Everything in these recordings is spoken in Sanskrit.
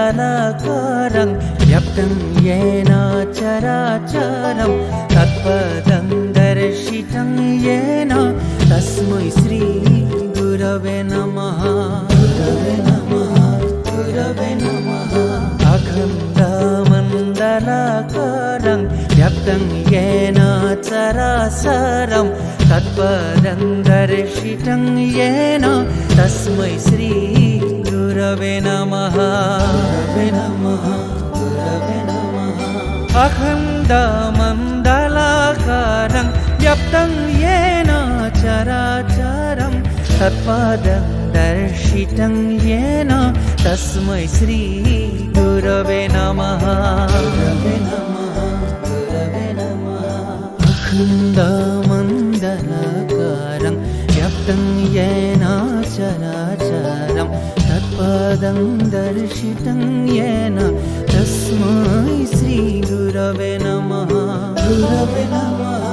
मण्डलाकारं व्याप्तं येन चराचरं तत्पदं दर्शितं येन तस्मै श्री गुरवे नमः। गुरवे नमः, गुरवे नमः। अखण्डमण्डलाकारं व्याप्तं येन चराचरं तत्पदं दर्शितं येन तस्मै श्री गुरवे नमः। गुरवे नमः, गुरवे नमः। अखण्डमण्डलाकारं व्याप्तं येन चराचरं तत्पदं दर्शितं येन तस्मै श्री गुरवे नमः। गुरवे नमः, गुरवे नमः। अखण्डमण्डलाकारं व्याप्तं येन चराचरं तत्पदं दर्शितं येन तस्मै श्री गुरवे नमः। गुरवे नमः,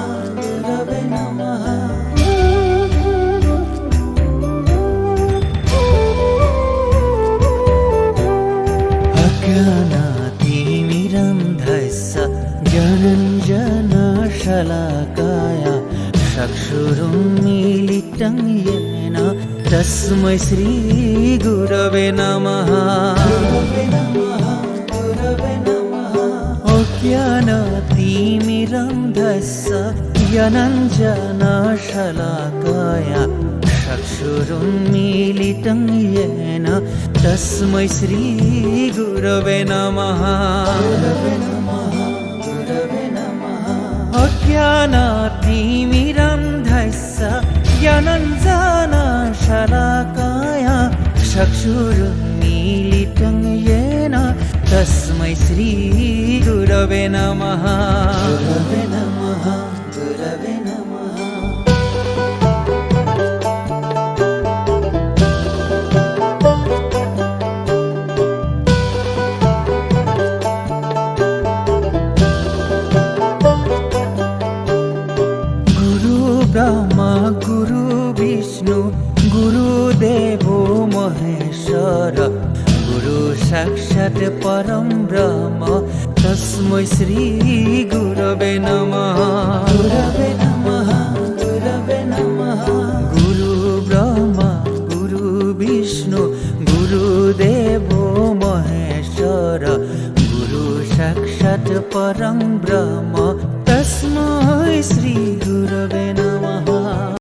गुरवे नमः। अज्ञानातिमिरन्धस्य ज्ञानञ्जनशलाकाय चक्षुरुन्मीलितं येन तस्मै श्री गुरवे नमः। गुरवे नमः, गुरवे नमः। अज्ञानातिमिरन्धस्य ज्ञानञ्जनशलाकाय चक्षुरुन्मीलितं येन तस्मै श्री गुरवे नमः। गुरवे नमः, गुरवे नमः। अज्ञानातिमिरन्धस्य ज्ञानञ्जनशलाकाय चक्षुरुन्मीलितं येन तस्मै श्री गुरवे नमः। गुरवे नमः, गुरवे नमः। ब्रह्मा गुरु विष्णु गुरुदेवो महेश्वर गुरु साक्षात् परं ब्रह्म तस्मै श्री गुरवे नमः। गुरवे